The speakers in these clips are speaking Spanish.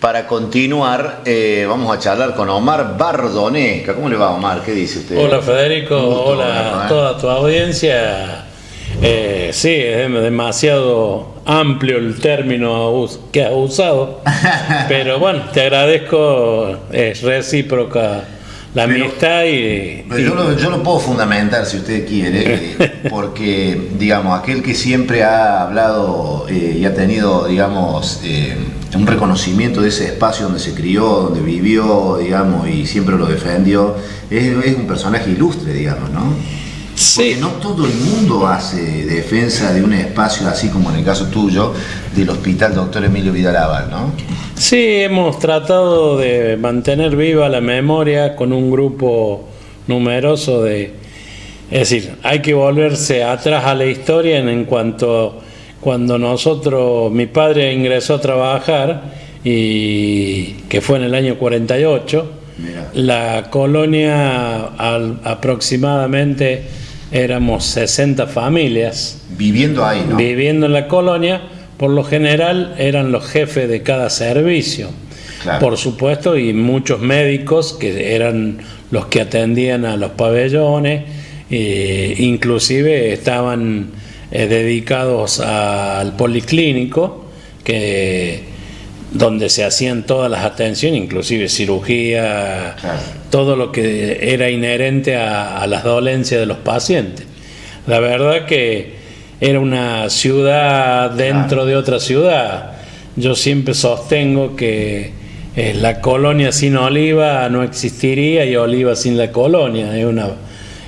para continuar, vamos a charlar con Omar Bardonesca. ¿Cómo le va, Omar? ¿Qué dice usted? Hola, Federico. Hola a toda tu audiencia. Sí, es demasiado amplio el término que has usado, pero bueno, te agradezco, es recíproca la amistad yo lo puedo fundamentar si usted quiere, porque digamos, aquel que siempre ha hablado y ha tenido, digamos, un reconocimiento de ese espacio donde se crió, donde vivió, digamos, y siempre lo defendió, es un personaje ilustre, digamos, ¿no? Sí. Porque no todo el mundo hace defensa de un espacio así como en el caso tuyo del Hospital Dr. Emilio Vidal-Aval, ¿no? Sí, hemos tratado de mantener viva la memoria con un grupo numeroso es decir, hay que volverse atrás a la historia en cuanto cuando mi padre ingresó a trabajar, y que fue en el año 48, Mira. La colonia aproximadamente éramos 60 familias. Viviendo ahí, ¿no? Viviendo en la colonia, por lo general eran los jefes de cada servicio. Claro. Por supuesto, y muchos médicos que eran los que atendían a los pabellones, inclusive estaban dedicados al policlínico, donde se hacían todas las atenciones, inclusive cirugía, claro. Todo lo que era inherente a las dolencias de los pacientes. La verdad que era una ciudad dentro claro. de otra ciudad. Yo siempre sostengo que la colonia sin Oliva no existiría, y Oliva sin la colonia.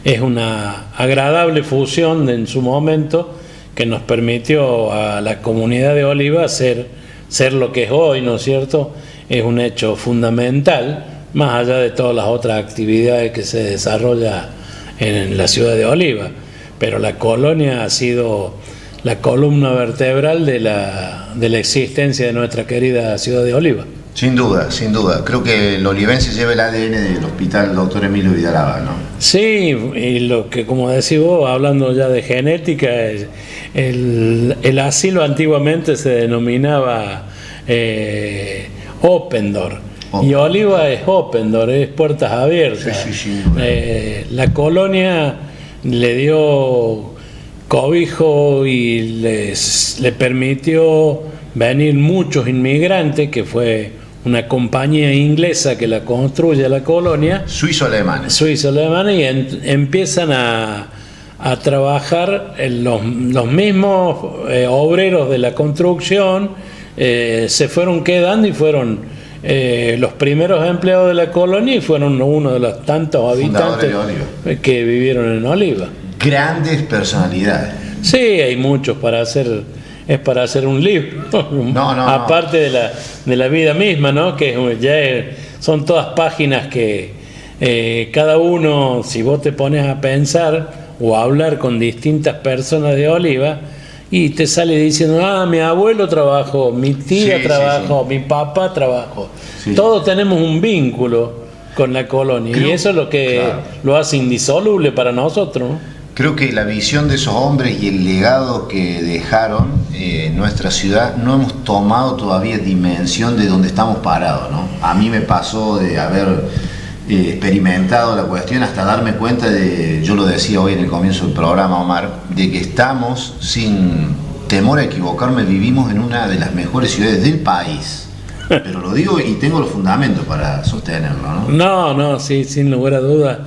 Es una agradable fusión en su momento que nos permitió a la comunidad de Oliva ser lo que es hoy, ¿no es cierto? Es un hecho fundamental, más allá de todas las otras actividades que se desarrollan en la ciudad de Oliva. Pero la colonia ha sido la columna vertebral de la existencia de nuestra querida ciudad de Oliva. Sin duda, sin duda. Creo que el olivense lleva el ADN del Hospital Dr. Emilio Vidal-Aval, ¿no? Sí, y lo que, como decís vos, hablando ya de genética, el asilo antiguamente se denominaba Opendorf. Y Oliva es Opendorf, es puertas abiertas. Sí, la colonia le dio cobijo y le permitió venir muchos inmigrantes, que fue una compañía inglesa que la construye la colonia. Suizo-alemanes, y empiezan a trabajar los mismos obreros de la construcción. Se fueron quedando y fueron los primeros empleados de la colonia, y fueron uno de los tantos habitantes que vivieron en Oliva. Grandes personalidades. Sí, hay muchos para hacer un libro. Aparte de la vida misma, ¿no? Que son todas páginas que cada uno, si vos te pones a pensar o a hablar con distintas personas de Oliva, y te sale diciendo, mi abuelo trabajó, mi tía trabajó, mi papá trabajó. Sí. Todos tenemos un vínculo con la colonia, y eso es lo que lo hace indisoluble para nosotros, ¿no? Creo que la visión de esos hombres y el legado que dejaron en nuestra ciudad, no hemos tomado todavía dimensión de dónde estamos parados, ¿no? A mí me pasó de haber experimentado la cuestión hasta darme cuenta yo lo decía hoy en el comienzo del programa, Omar, de que estamos, sin temor a equivocarme, vivimos en una de las mejores ciudades del país. Pero lo digo y tengo los fundamentos para sostenerlo, ¿no? No, sí, sin lugar a dudas.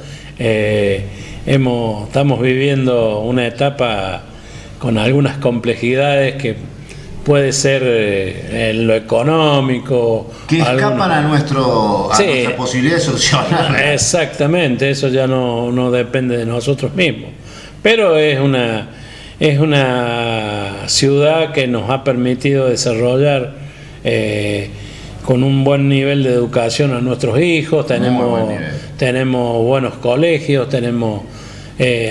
Estamos viviendo una etapa con algunas complejidades que puede ser en lo económico, que escapan a nuestra posibilidad de solucionar. Exactamente, eso ya no depende de nosotros mismos, pero es una ciudad que nos ha permitido desarrollar con un buen nivel de educación a nuestros hijos. Tenemos buenos colegios,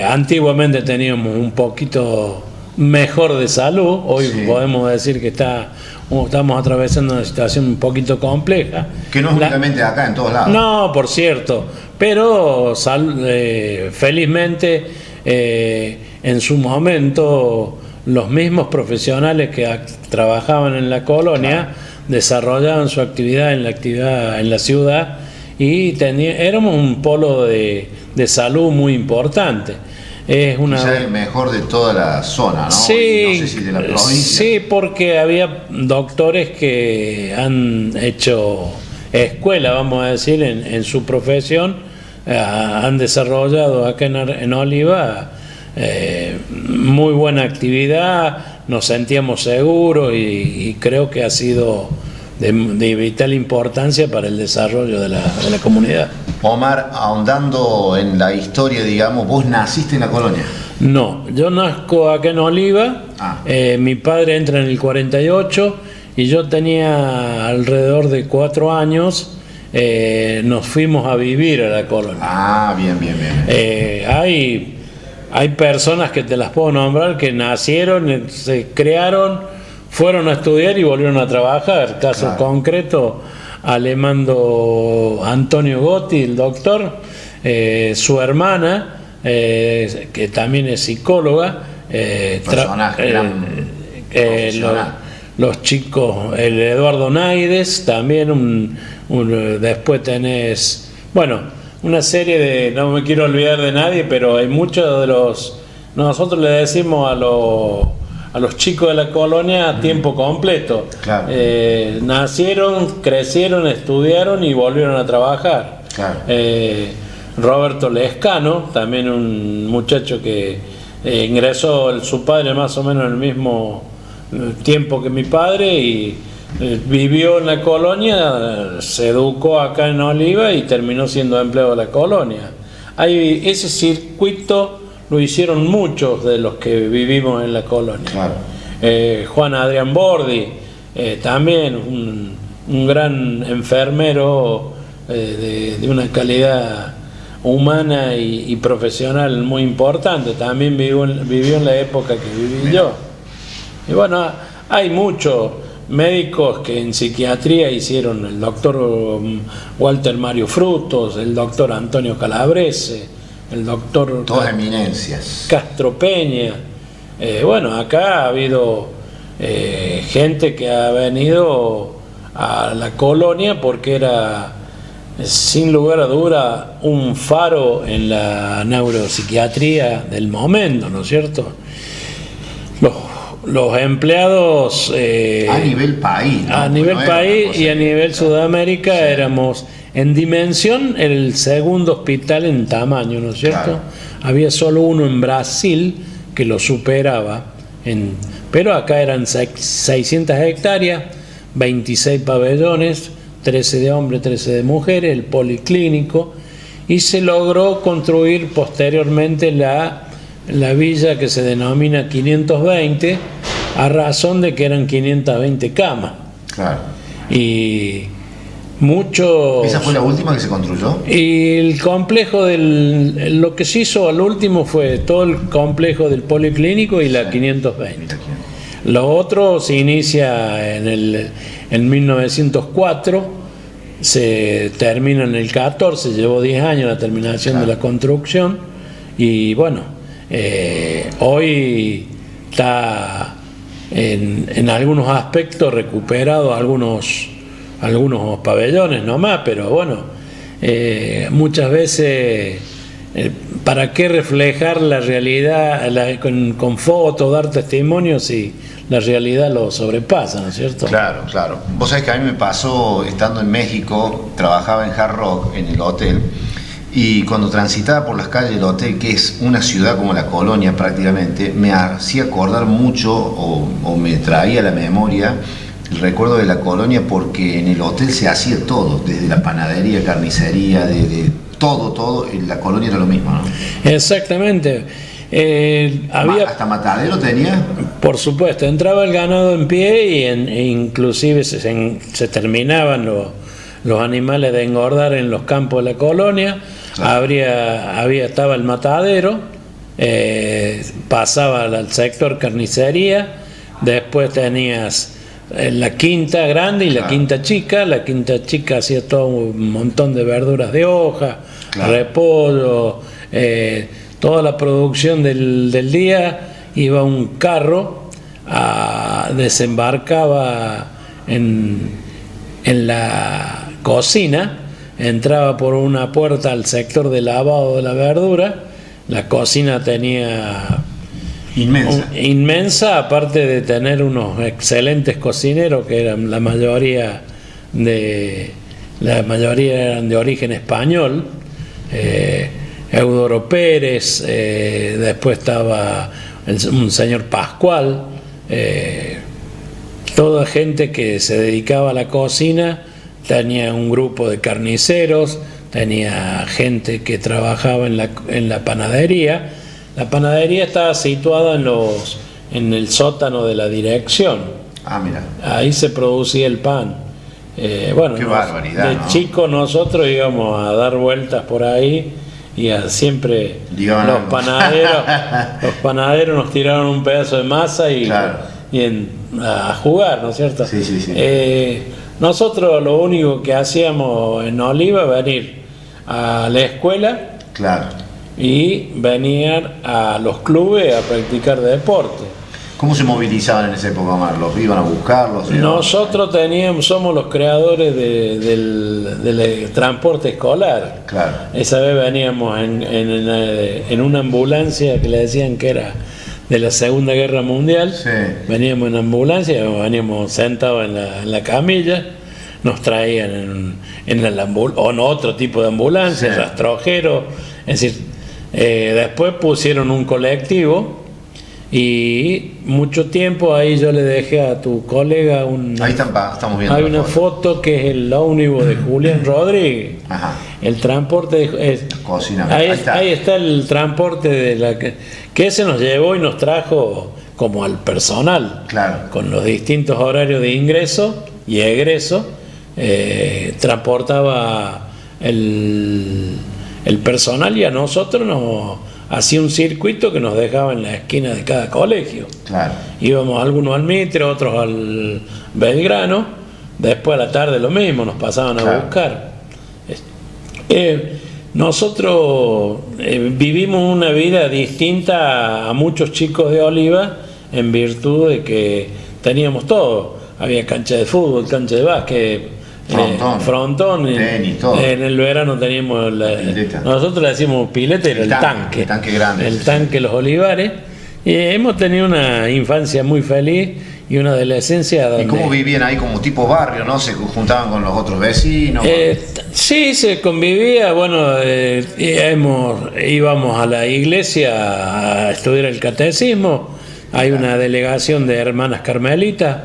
antiguamente teníamos un poquito mejor de salud, hoy podemos decir que estamos atravesando una situación un poquito compleja. Que no es únicamente acá, en todos lados. No, por cierto, pero felizmente en su momento los mismos profesionales que trabajaban en la colonia desarrollaban su actividad en la ciudad y éramos un polo de salud muy importante. Es quizá el mejor de toda la zona, ¿no? Sí, y no sé si de la provincia. Sí, porque había doctores que han hecho escuela, vamos a decir, en su profesión, han desarrollado acá en Oliva muy buena actividad, nos sentíamos seguros y creo que ha sido de vital importancia para el desarrollo de la comunidad. Omar, ahondando en la historia, digamos, ¿vos naciste en la colonia? No, yo nazco acá en Oliva, mi padre entra en el 48 y yo tenía alrededor de 4 años, nos fuimos a vivir a la colonia. Bien. Hay personas que te las puedo nombrar que nacieron, se crearon, fueron a estudiar y volvieron a trabajar. Caso concreto, Alemando Antonio Gotti, el doctor, su hermana, que también es psicóloga, los chicos, el Eduardo Naides, también después tenés, una serie de, no me quiero olvidar de nadie, pero hay muchos de nosotros le decimos a los chicos de la colonia a tiempo completo. Claro. Nacieron, crecieron, estudiaron y volvieron a trabajar. Claro. Roberto Lescano, también un muchacho que ingresó su padre más o menos en el mismo tiempo que mi padre y vivió en la colonia, se educó acá en Oliva y terminó siendo empleado de la colonia. Ese circuito lo hicieron muchos de los que vivimos en la colonia. Claro. Juan Adrián Bordi, también un gran enfermero de una calidad humana y profesional muy importante, también vivió en la época que viví yo. Y hay muchos médicos que en psiquiatría hicieron, el doctor Walter Mario Frutos, el doctor Antonio Calabrese, el doctor todas eminencias, Castro Peña. Acá ha habido gente que ha venido a la colonia porque era, sin lugar a duda, un faro en la neuropsiquiatría del momento, ¿no es cierto? Los empleados a nivel país, ¿no? A nivel país y a nivel Sudamérica, sí. Éramos en dimensión el segundo hospital en tamaño, ¿no es cierto? Claro. Había solo uno en Brasil que lo superaba, pero acá eran 600 hectáreas, 26 pabellones, 13 de hombres, 13 de mujeres, el policlínico, y se logró construir posteriormente la villa que se denomina 520, a razón de que eran 520 camas. Claro. Y muchos... ¿Esa fue la última que se construyó? Y el complejo lo que se hizo al último fue todo el complejo del policlínico y la 520. Lo otro se inicia en 1904, se termina en el 14, llevó 10 años la terminación de la construcción y hoy está en algunos aspectos recuperado algunos pabellones nomás, pero muchas veces ¿para qué reflejar la realidad con fotos, dar testimonios si la realidad lo sobrepasa, ¿no es cierto? Claro. Vos sabés que a mí me pasó, estando en México, trabajaba en Hard Rock, en el hotel, y cuando transitaba por las calles del hotel, que es una ciudad como la colonia prácticamente, me hacía acordar mucho o me traía a la memoria el recuerdo de la colonia, porque en el hotel se hacía todo, desde la panadería, carnicería, de todo, en la colonia era lo mismo, ¿no? Exactamente. ¿Hasta matadero tenía? Por supuesto, entraba el ganado en pie e inclusive se terminaban los animales de engordar en los campos de la colonia. Claro. Estaba el matadero, pasaba al sector carnicería, después tenías la quinta grande y la quinta chica. La quinta chica hacía todo un montón de verduras de hoja, repollo, toda la producción del día. Iba un carro, desembarcaba en la cocina, entraba por una puerta al sector de lavado de la verdura. La cocina tenía inmensa, aparte de tener unos excelentes cocineros que eran la mayoría eran de origen español. Eudoro Pérez, después estaba un señor Pascual, toda gente que se dedicaba a la cocina. Tenía un grupo de carniceros, tenía gente que trabajaba en la panadería. La panadería estaba situada en el sótano de la dirección. Ah, mira. Ahí se producía el pan. Bueno, qué barbaridad, de ¿no? chicos nosotros íbamos a dar vueltas por ahí y siempre los panaderos nos tiraron un pedazo de masa Claro. a jugar, ¿no es cierto? Sí. Nosotros lo único que hacíamos en Oliva era venir a la escuela, Claro. y venían a los clubes a practicar deporte. ¿Cómo se movilizaban en esa época, Omar? ¿Los iban a buscarlos? Nosotros somos los creadores del transporte escolar. Claro. Esa vez veníamos en una ambulancia que le decían que era de la Segunda Guerra Mundial. Sí. Veníamos en ambulancia, veníamos sentados en la camilla, nos traían o en otro tipo de ambulancia, Sí. rastrojeros. Es decir, después pusieron un colectivo. Y mucho tiempo ahí yo le dejé a tu colega Ahí estamos viendo. hay la una foto que es el ómnibus de Julián Rodríguez. Ajá. El transporte Cocina. ahí está el transporte que ese nos llevó y nos trajo como al personal. Claro. Con los distintos horarios de ingreso y egreso. Transportaba el personal y a nosotros nos hacía un circuito que nos dejaba en la esquina de cada colegio. Claro. Íbamos algunos al Mitre, otros al Belgrano, después a la tarde lo mismo, nos pasaban a Claro. buscar. Nosotros vivimos una vida distinta a muchos chicos de Oliva en virtud de que teníamos todo. Había cancha de fútbol, cancha de básquet, frontón, tenis, todo. En el verano teníamos nosotros le decimos pileta, era el tanque. El tanque grande. El tanque Los Olivares. Y hemos tenido una infancia muy feliz y una adolescencia donde... ¿Y cómo vivían ahí como tipo barrio, no? ¿Se juntaban con los otros vecinos? Sí, se convivía. Bueno, íbamos a la iglesia a estudiar el catecismo. Hay una delegación de hermanas carmelitas.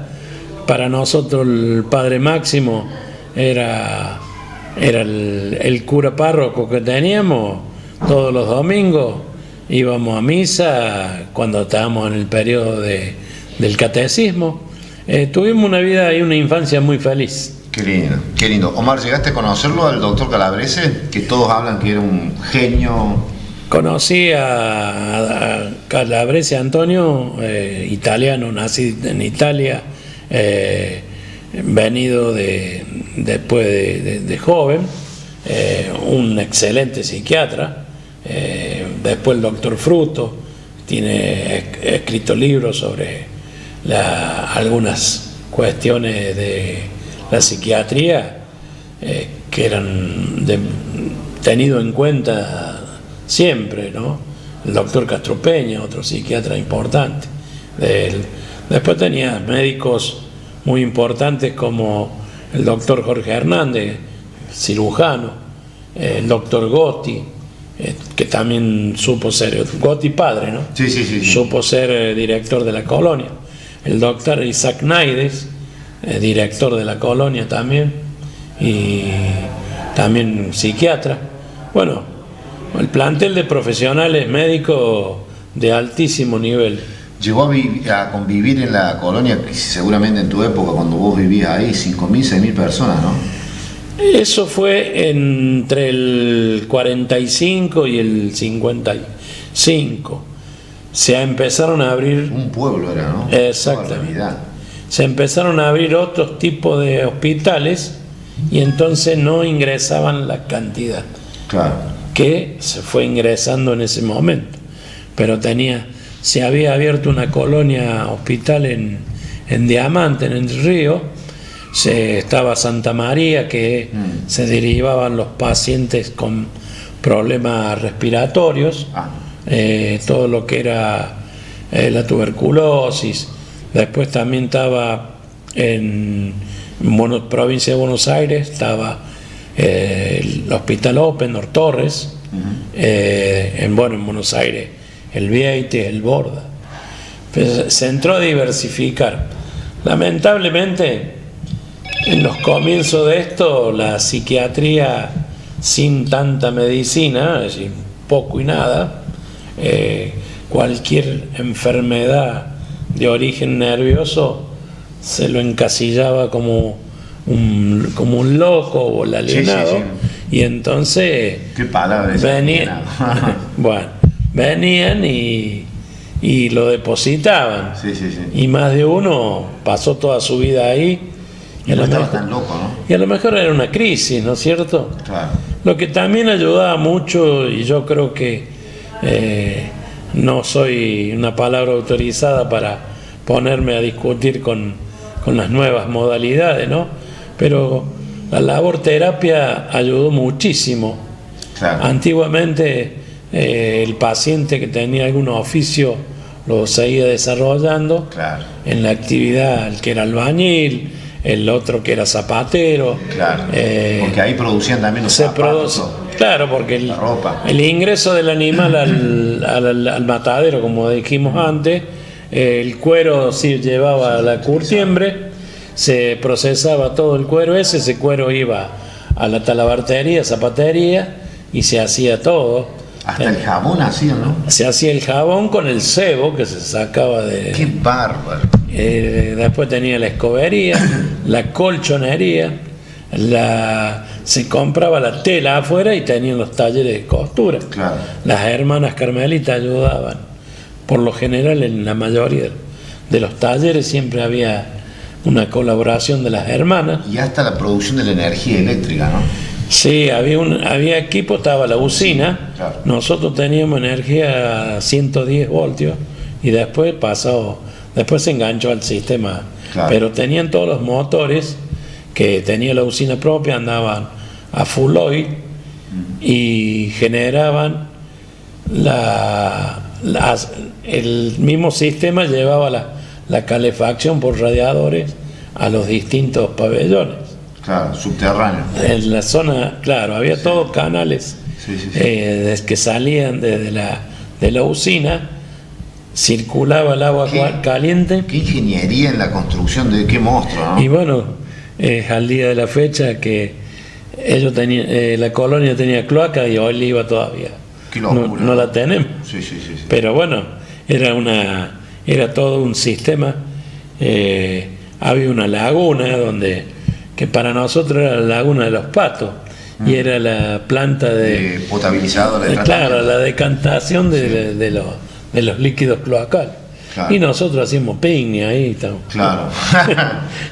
Para nosotros el padre Máximo era el cura párroco que teníamos. Todos los domingos íbamos a misa cuando estábamos en el periodo del catecismo. Tuvimos una vida y una infancia muy feliz. Qué lindo, qué lindo. Omar, ¿llegaste a conocerlo al doctor Calabrese? Que todos hablan que era un genio. Conocí a Calabrese Antonio, italiano, nacido en Italia, venido después de joven, un excelente psiquiatra. Después el doctor Fruto tiene escrito libros sobre algunas cuestiones de la psiquiatría que eran tenido en cuenta siempre, ¿no? El doctor Castropeña, otro psiquiatra importante. Después tenía médicos muy importantes como el doctor Jorge Hernández, cirujano, el doctor Gotti, que también supo ser, Gotti padre, ¿no? Sí. Supo ser director de la colonia. El doctor Isaac Naides, director de la colonia también, y también psiquiatra. Bueno, el plantel de profesionales médicos de altísimo nivel. Llegó a convivir en la colonia, seguramente en tu época, cuando vos vivías ahí, 5.000, 6.000 personas, ¿no? Eso fue entre el 45 y el 55. Se empezaron a abrir... Un pueblo era, ¿no? Exactamente. Se empezaron a abrir otros tipos de hospitales y entonces no ingresaban la cantidad. Claro. Que se fue ingresando en ese momento. Pero se había abierto una colonia hospital en Diamante, en Entre Ríos, estaba Santa María, que se derivaban los pacientes con problemas respiratorios, todo lo que era la tuberculosis. Después también estaba en provincia de Buenos Aires, estaba el Hospital Open, Torres, en Buenos Aires, el Vieites, el Borda. Pues se entró a diversificar. Lamentablemente, en los comienzos de esto, la psiquiatría sin tanta medicina, es decir, poco y nada, cualquier enfermedad de origen nervioso se lo encasillaba como un loco o el alienado. Sí. Y entonces qué palabra es venían, venían y lo depositaban. Sí. Y más de uno pasó toda su vida ahí. Y no estaba tan loco, ¿no? Y a lo mejor era una crisis, ¿no es cierto? Claro. Lo que también ayudaba mucho, y yo creo que no soy una palabra autorizada para ponerme a discutir con las nuevas modalidades, ¿no? Pero la labor terapia ayudó muchísimo. Claro. Antiguamente el paciente que tenía algún oficio lo seguía desarrollando. Claro. En la actividad, el que era albañil, el otro que era zapatero. Claro. Porque ahí producían también los zapatos. Claro, porque el ingreso del animal al matadero, como dijimos antes, el cuero sí llevaba a la curtiembre, se procesaba todo el cuero ese cuero iba a la talabartería, zapatería, y se hacía todo. Hasta el jabón hacían, ¿no? Se hacía el jabón con el sebo que se sacaba de... ¡Qué bárbaro! Después tenía la escobería, la colchonería, se compraba la tela afuera y tenían los talleres de costura. Claro. Las hermanas carmelitas ayudaban. Por lo general, en la mayoría de los talleres siempre había una colaboración de las hermanas. Y hasta la producción de la energía eléctrica, ¿no? Sí, había equipo, estaba la usina. Claro. Nosotros teníamos energía a 110 voltios y después se enganchó al sistema. Claro. Pero tenían todos los motores que tenía la usina propia, andaban a full oil y generaban el mismo sistema llevaba la calefacción por radiadores a los distintos pabellones. Claro, subterráneo. En la zona, claro, había todos canales que salían desde de la usina, circulaba el agua caliente. Qué ingeniería en la construcción de qué monstruo, ¿no? Y bueno, al día de la fecha que ellos tenían, la colonia tenía cloaca y hoy le iba todavía. Qué locura. No la tenemos. Sí. Pero bueno, era todo un sistema. Había una laguna que para nosotros era la laguna de los patos y era la planta de potabilizadora. Claro, la decantación de los líquidos cloacales. Claro. Y nosotros hacíamos picnic ahí. Claro.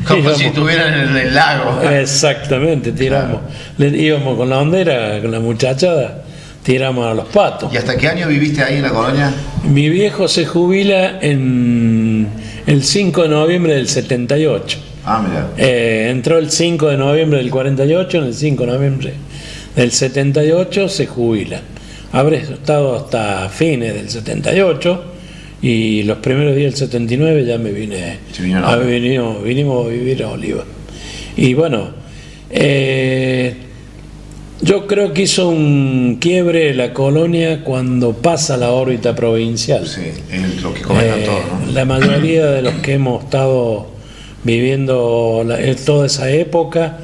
Como si estuvieran en el lago. Exactamente, tiramos. Claro. Íbamos con la hondera, con la muchachada, tiramos a los patos. ¿Y hasta qué año viviste ahí en la colonia? Mi viejo se jubila en el 5 de noviembre del 78. Mira. Entró el 5 de noviembre del 48, en el 5 de noviembre del 78 se jubila. Habré estado hasta fines del 78 y los primeros días del 79 ya me vinimos a vivir a Oliva. Y bueno, yo creo que hizo un quiebre la colonia cuando pasa la órbita provincial. Sí, es lo que comentan todos, ¿no? La mayoría de los que hemos estado viviendo toda esa época,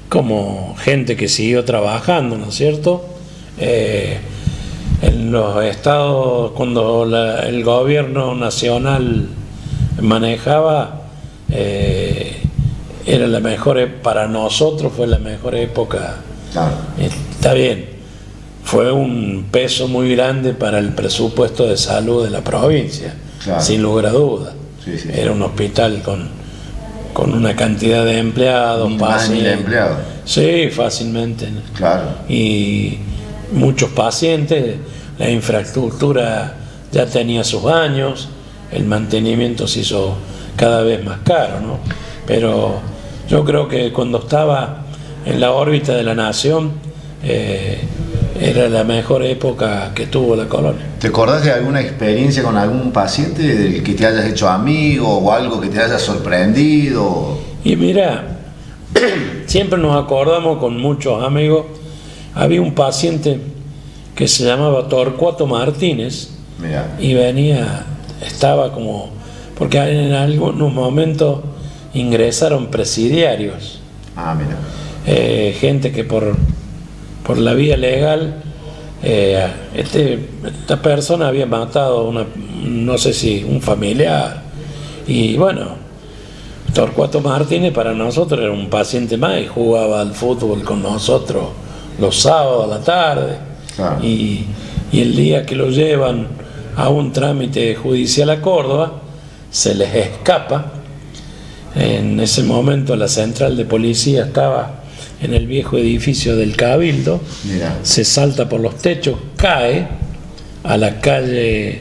como gente que siguió trabajando, ¿no es cierto? En los estados, cuando el gobierno nacional manejaba, era la mejor, para nosotros fue la mejor época. Claro. Está bien, fue un peso muy grande para el presupuesto de salud de la provincia, claro, sin lugar a dudas. Sí. Era un hospital con una cantidad de empleados, ¿1000 empleados? Sí, fácilmente. Claro. Y muchos pacientes, la infraestructura ya tenía sus años, el mantenimiento se hizo cada vez más caro, ¿no? Pero Yo creo que cuando estaba en la órbita de la nación, era la mejor época que tuvo la colonia. ¿Te acordás de alguna experiencia con algún paciente del que te hayas hecho amigo o algo que te haya sorprendido? Y mira, siempre nos acordamos con muchos amigos. Había un paciente que se llamaba Torcuato Martínez. Mirá. Y estaba como, porque en algunos momentos ingresaron presidiarios. Ah, mira. Gente que por la vía legal, esta persona había matado no sé si un familiar, y bueno, Torcuato Martínez para nosotros era un paciente más y jugaba al fútbol con nosotros los sábados a la tarde. Claro. Y el día que lo llevan a un trámite judicial a Córdoba, se les escapa. En ese momento la central de policía estaba en el viejo edificio del Cabildo. Mirá. Se salta por los techos, cae a la calle,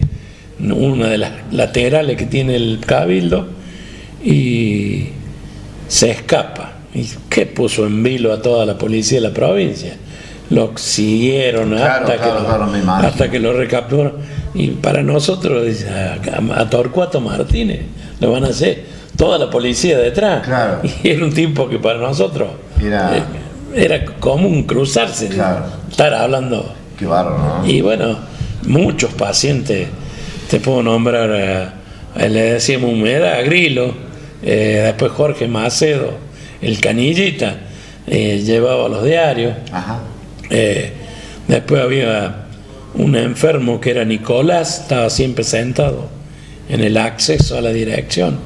una de las laterales que tiene el Cabildo, y se escapa. ¿Y qué puso en vilo a toda la policía de la provincia? Lo siguieron hasta que lo recapturaron. Y para nosotros, a Torcuato Martínez lo van a hacer toda la policía detrás. Claro. Y era un tipo que para nosotros era común cruzarse, claro, estar hablando. Qué bárbaro, ¿no? Y bueno, muchos pacientes, te puedo nombrar, le decíamos Humedad, Grilo, después Jorge Macedo, el Canillita, llevaba los diarios. Ajá. Después había un enfermo que era Nicolás, estaba siempre sentado en el acceso a la dirección,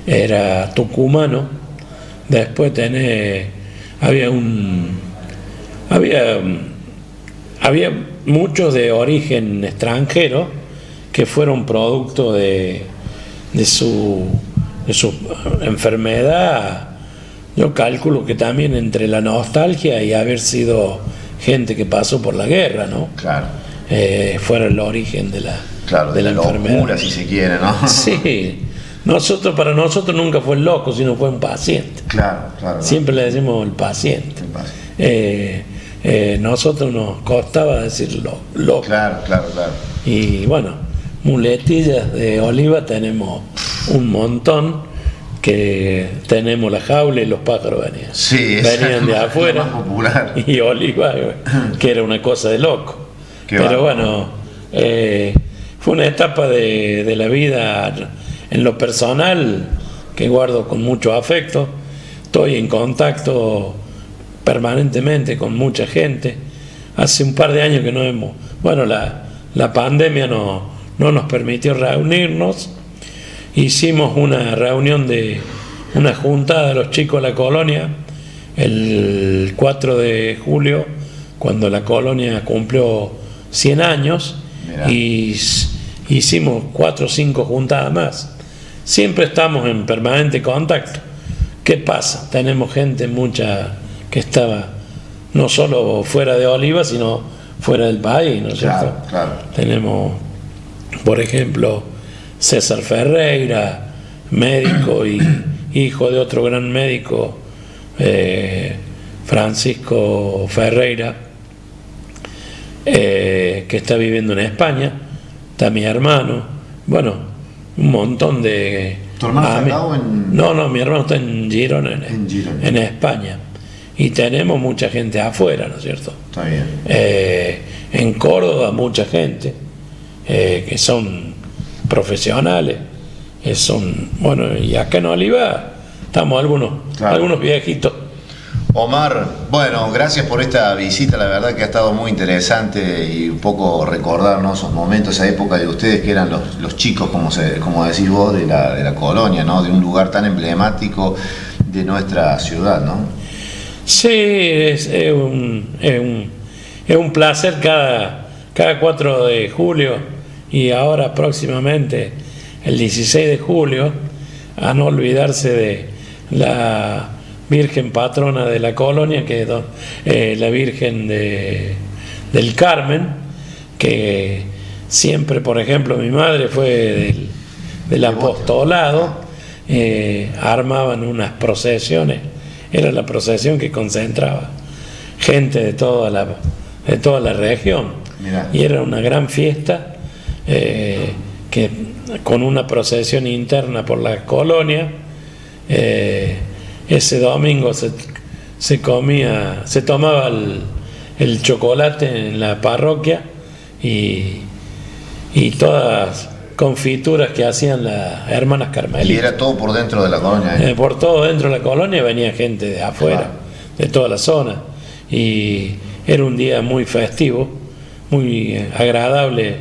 era tucumano. Después había muchos de origen extranjero que fueron producto de su enfermedad. Yo calculo que también entre la nostalgia y haber sido gente que pasó por la guerra, ¿no? Claro. Fuera el origen de la enfermedad. Locura, si se quiere, ¿no? Sí. Para nosotros nunca fue el loco, sino fue un paciente. Claro. Siempre le decimos el paciente. Nosotros nos costaba decirlo loco. Claro. Y bueno, muletillas de oliva tenemos un montón, que tenemos la jaula y los pájaros venían. Sí, venían de afuera. Más popular. Y oliva, que era una cosa de loco. Pero bueno, fue una etapa de la vida en lo personal que guardo con mucho afecto. Estoy en contacto permanentemente con mucha gente. Hace un par de años que no hemos... Bueno, la pandemia no nos permitió reunirnos. Hicimos una reunión una juntada de los chicos de la colonia el 4 de julio, cuando la colonia cumplió 100 años. Mirá. Y hicimos 4 o 5 juntadas más. Siempre estamos en permanente contacto. ¿Qué pasa? Tenemos gente mucha que estaba no solo fuera de Oliva, sino fuera del país, ¿no es cierto? Claro. Tenemos, por ejemplo, César Ferreira, médico y hijo de otro gran médico, Francisco Ferreira, que está viviendo en España. Está mi hermano. Bueno, un montón de... ¿Tu hermano está acá o en...? No, mi hermano está en Girona, en España. Y tenemos mucha gente afuera, ¿no es cierto? Está bien. En Córdoba mucha gente, que son profesionales, bueno, y acá en Oliva estamos algunos viejitos. Omar, bueno, gracias por esta visita, la verdad que ha estado muy interesante y un poco recordar, ¿no?, esos momentos, esa época de ustedes que eran los chicos, como decís vos, de la colonia, ¿no?, de un lugar tan emblemático de nuestra ciudad, ¿no? Sí, es un placer cada 4 de julio y ahora próximamente el 16 de julio, a no olvidarse de la Virgen patrona de la colonia, que es la Virgen del Carmen, que siempre, por ejemplo, mi madre fue del apostolado, armaban unas procesiones. Era la procesión que concentraba gente de toda la región. Mirá. Y era una gran fiesta que con una procesión interna por la colonia. Ese domingo se tomaba el chocolate en la parroquia y todas confituras que hacían las hermanas carmelitas. Y era todo por dentro de la colonia. Por todo dentro de la colonia venía gente de afuera, de toda la zona, y era un día muy festivo, muy agradable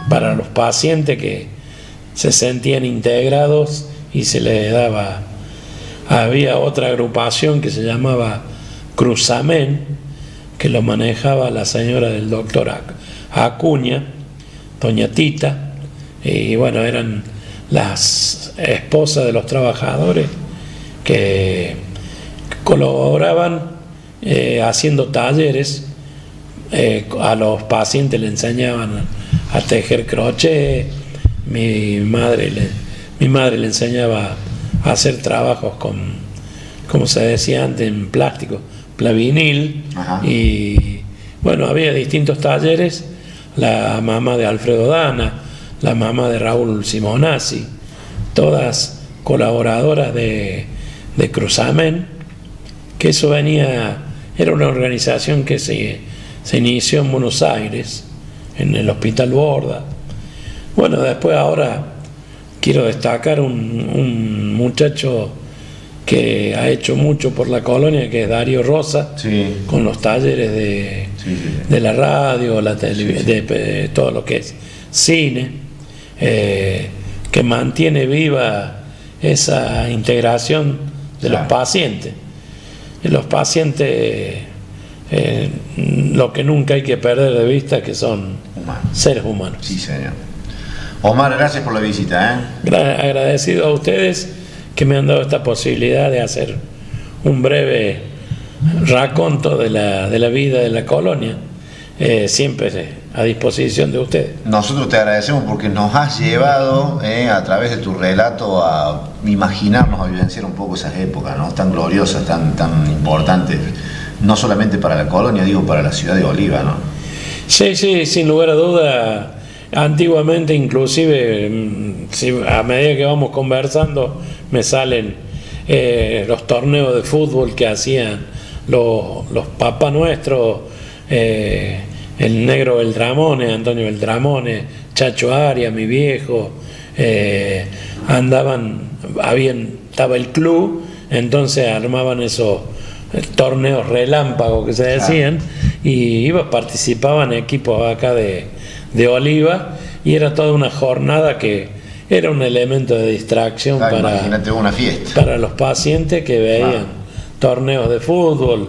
para los pacientes que se sentían integrados y se les daba. Había otra agrupación que se llamaba Cruzamén, que lo manejaba la señora del doctor Acuña, doña Tita, y bueno, eran las esposas de los trabajadores que colaboraban haciendo talleres. A los pacientes le enseñaban a tejer crochet. Mi madre le enseñaba a hacer trabajos como se decía antes, en plástico, plavinil. Ajá. Y bueno, había distintos talleres. La mamá de Alfredo Dana, la mamá de Raúl Simonazzi, todas colaboradoras de Cruzamén, que eso era una organización que se inició en Buenos Aires, en el Hospital Borda. Bueno, después ahora quiero destacar un muchacho que ha hecho mucho por la colonia, que es Darío Rosa, Sí. con los talleres de la radio, la televisión, Sí. de todo lo que es cine, que mantiene viva esa integración de los pacientes. Y los pacientes, lo que nunca hay que perder de vista, que son seres humanos. Sí, señor. Omar, gracias por la visita. Agradecido a ustedes que me han dado esta posibilidad de hacer un breve raconto de la vida de la colonia, siempre a disposición de ustedes. Nosotros te agradecemos porque nos has llevado a través de tu relato a imaginarnos, a vivenciar un poco esas épocas, ¿no? Tan gloriosas, tan importantes, no solamente para la colonia, digo, para la ciudad de Oliva, ¿no? Sí, sin lugar a duda. Antiguamente, inclusive, a medida que vamos conversando, me salen los torneos de fútbol que hacían los papás nuestros, el negro Beltramone, Antonio Beltramone, Chacho Arias, mi viejo, estaba el club, entonces armaban esos torneos relámpagos que se decían, y participaban equipos acá de Oliva, y era toda una jornada que era un elemento de distracción Imagínate una fiesta para los pacientes que veían torneos de fútbol.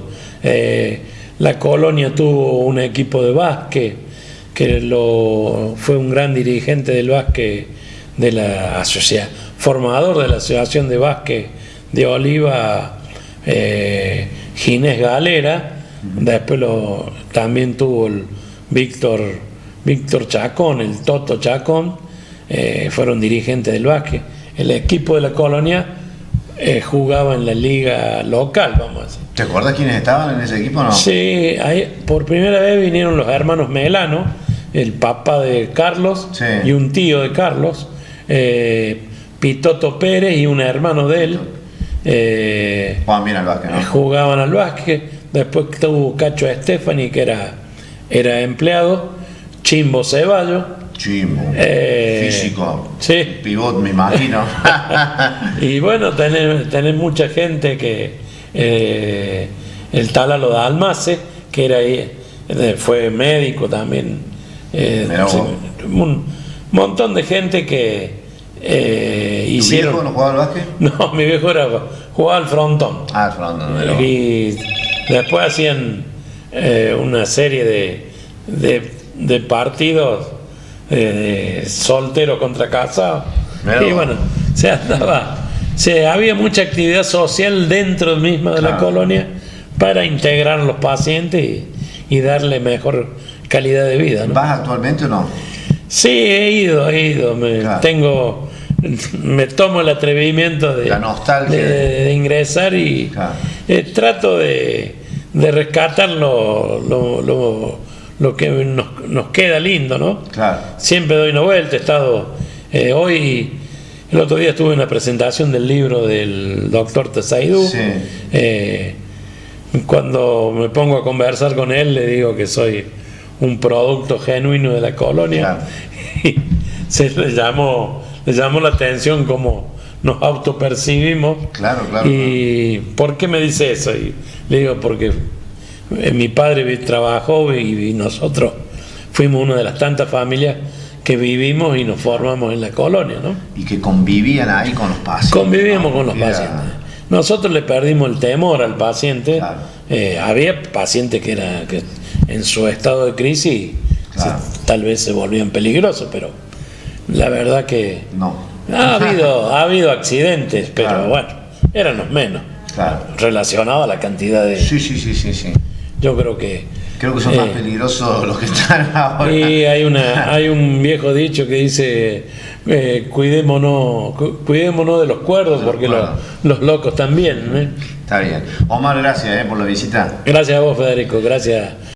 La colonia tuvo un equipo de básquet que fue un gran dirigente del básquet de la formador de la asociación de básquet de Oliva, Ginés Galera. Después también tuvo el Víctor Chacón, el Toto Chacón, fueron dirigentes del básquet. El equipo de la colonia jugaba en la liga local, vamos a decir. ¿Te acuerdas quiénes estaban en ese equipo, no? Sí, por primera vez vinieron los hermanos Melano, el papá de Carlos, sí, y un tío de Carlos, Pitoto Pérez y un hermano de él. Bien al básquet, ¿no? Jugaban al básquet. Después tuvo Cacho Estefani, que era empleado, Chimbo Ceballo. Chimbo, físico, sí. Pivot, me imagino. Y bueno, tenés mucha gente que el Talalo de Almace, que fue médico también. Un montón de gente que hicieron. ¿Tu viejo no jugaba al básquet? No, mi viejo jugaba al frontón. Al frontón. Y después hacían una serie de partidos de soltero contra casado. Y bueno, había mucha actividad social dentro misma de la colonia para integrar a los pacientes y darle mejor calidad de vida, ¿no? ¿Vas actualmente o no? Sí, he ido. Tengo me tomo el atrevimiento La nostalgia. de ingresar y Claro. Trato de rescatar lo que nos queda lindo, ¿no? Claro. Siempre doy una vuelta, he estado hoy, el otro día estuve en una presentación del libro del doctor Tesaidú. Sí. Cuando me pongo a conversar con él le digo que soy un producto genuino de la colonia. Claro. Y le llamó la atención cómo nos autopercibimos. Claro, claro. ¿Y por qué me dice eso? Y le digo, porque mi padre trabajó y nosotros fuimos una de las tantas familias que vivimos y nos formamos en la colonia, ¿no? Y que convivían ahí con los pacientes. Convivíamos con los Era- pacientes. Nosotros le perdimos el temor al paciente. Claro. Había pacientes que en su estado de crisis Claro. tal vez se volvían peligrosos, pero la verdad que No. ha habido accidentes, pero Claro. bueno, eran los menos, Claro. relacionados a la cantidad de... Sí, sí, sí, sí, sí. Yo creo que... Creo que son más peligrosos los que están ahora. Y hay un viejo dicho que dice, cuidémonos de los cuerdos, De los porque cuerdos. los locos también, ¿eh? Está bien. Omar, gracias por la visita. Gracias a vos, Federico, gracias.